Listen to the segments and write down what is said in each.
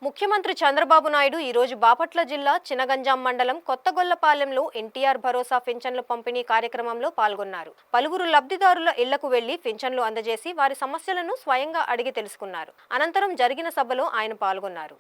ముఖ్యమంత్రి చంద్రబాబు నాయుడు ఈ రోజు బాపట్ల జిల్లా చినగంజాం మండలం కొత్తగొల్లపాలెంలో ఎన్టీఆర్ భరోసా పింఛన్లు పంపిణీ కార్యక్రమంలో పాల్గొన్నారు. పలువురు లబ్ధిదారుల ఇళ్లకు వెళ్లి పింఛన్లు అందజేసి వారి సమస్యలను స్వయంగా అడిగి తెలుసుకున్నారు. అనంతరం జరిగిన సభలో ఆయన పాల్గొన్నారు.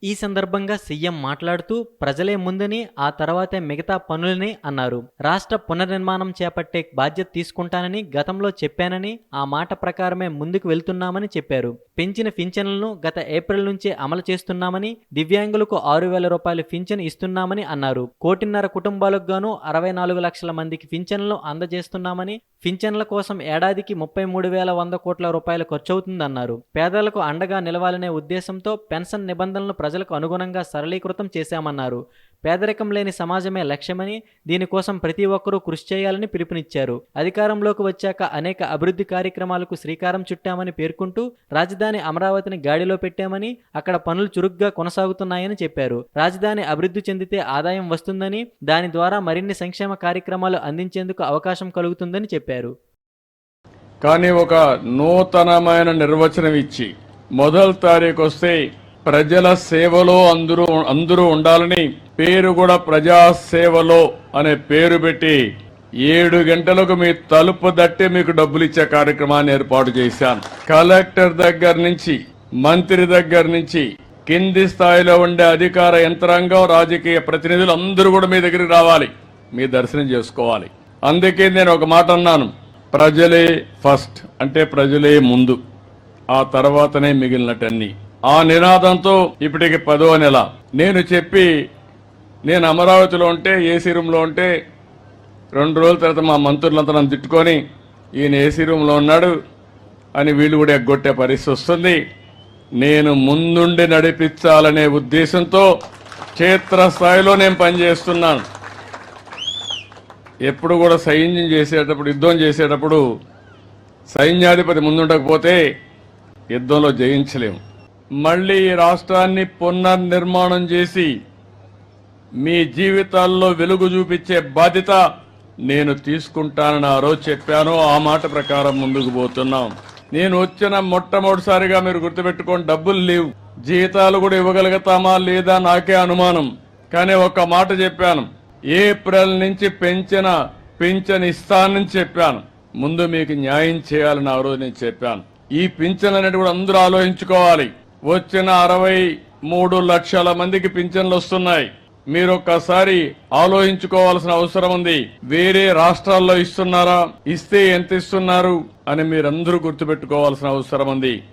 ఈ సందర్భంగా సీఎం మాట్లాడుతూ ప్రజలే ముందని ఆ తర్వాతే మిగతా పనులని అన్నారు. రాష్ట్ర పునర్నిర్మాణం చేపట్టే బాధ్యత తీసుకుంటానని గతంలో చెప్పానని, ఆ మాట ప్రకారమే ముందుకు వెళ్తున్నామని చెప్పారు. పెంచిన పింఛన్లను గత ఏప్రిల్ నుంచే అమలు చేస్తున్నామని, దివ్యాంగులకు 6,000 రూపాయలు పింఛన్ ఇస్తున్నామని అన్నారు. 1.5 కోటి కుటుంబాలకు గాను 64 లక్షల మందికి పింఛన్లు అందజేస్తున్నామని, పింఛన్ల కోసం ఏడాదికి 33,100 కోట్ల రూపాయలు ఖర్చవుతుందన్నారు. పేదలకు అండగా నిలవాలనే ఉద్దేశంతో పెన్షన్ నిబంధనలు ప్రజలకు అనుగుణంగా సరళీకృతం చేశామన్నారు. పేదరికం లేని సమాజమే లక్ష్యమని, దీనికోసం ప్రతి ఒక్కరూ కృషి చేయాలని పిలుపునిచ్చారు. అధికారంలోకి వచ్చాక అనేక అభివృద్ధి కార్యక్రమాలకు శ్రీకారం చుట్టామని పేర్కొంటూ రాజధాని అమరావతిని గాడిలో పెట్టామని, అక్కడ పనులు చురుగ్గా కొనసాగుతున్నాయని చెప్పారు. రాజధాని అభివృద్ధి చెందితే ఆదాయం వస్తుందని, దాని ద్వారా మరిన్ని సంక్షేమ కార్యక్రమాలు అందించేందుకు అవకాశం కలుగుతుందని చెప్పారు. కానీ ఒక నూతనమైన నిర్వచనం ఇచ్చి మొదటి తారీఖు వస్తే ప్రజల సేవలో అందరూ ఉండాలని పేరు కూడా ప్రజాసేవలో అనే పేరు పెట్టి 7 గంటలకు మీ తలుపు దట్టి మీకు డబ్బులు ఇచ్చే కార్యక్రమాన్ని ఏర్పాటు చేశాను. కలెక్టర్ దగ్గర నుంచి, మంత్రి దగ్గర నుంచి, కింది స్థాయిలో ఉండే అధికార యంత్రాంగం, రాజకీయ ప్రతినిధులు అందరూ కూడా మీ దగ్గరికి రావాలి, మీ దర్శనం చేసుకోవాలి. అందుకే నేను ఒక మాట అన్నాను, ప్రజలే ఫస్ట్, అంటే ప్రజలే ముందు, ఆ తర్వాతనే మిగిలినటన్నీ. ఆ నినాదంతో ఇప్పటికి 10వ నెల నేను అమరావతిలో ఉంటే, ఏసీ రూమ్లో ఉంటే 2 రోజుల తర్వాత మా మంత్రులంతా నన్ను తిట్టుకొని ఈయన ఏసీ రూమ్లో ఉన్నాడు అని వీళ్ళు కూడా ఎగ్గొట్టే పరిస్థితి వస్తుంది. నేను ముందుండి నడిపించాలనే ఉద్దేశంతో క్షేత్రస్థాయిలో నేను పనిచేస్తున్నాను. ఎప్పుడు కూడా యుద్ధం చేసేటప్పుడు సైన్యాధిపతి ముందుండకపోతే యుద్ధంలో జయించలేము. మళ్ళీ ఈ రాష్ట్రాన్ని పునర్నిర్మాణం చేసి మీ జీవితాల్లో వెలుగు చూపించే బాధ్యత నేను తీసుకుంటానని ఆ రోజు చెప్పాను. ఆ మాట ప్రకారం ముందుకు పోతున్నాం. నేను వచ్చిన మొట్టమొదటిసారిగా మీరు గుర్తుపెట్టుకోండి, డబ్బులు లేవు, జీతాలు కూడా ఇవ్వగలుగుతామా లేదా నాకే అనుమానం. కానీ ఒక్క మాట చెప్పాను, ఏప్రిల్ నుంచి పింఛన్ ఇస్తానని చెప్పాను. ముందు మీకు న్యాయం చేయాలని ఆ రోజు నేను చెప్పాను. ఈ పింఛన్ అనేది కూడా అందరూ ఆలోచించుకోవాలి. వచ్చిన 63 లక్షల మందికి పింఛన్లు వస్తున్నాయి. మీరు ఒక్కసారి ఆలోచించుకోవాల్సిన అవసరం ఉంది. వేరే రాష్ట్రాల్లో ఇస్తున్నారా, ఇస్తే ఎంత ఇస్తున్నారు అని మీరందరూ గుర్తుపెట్టుకోవాల్సిన అవసరం ఉంది.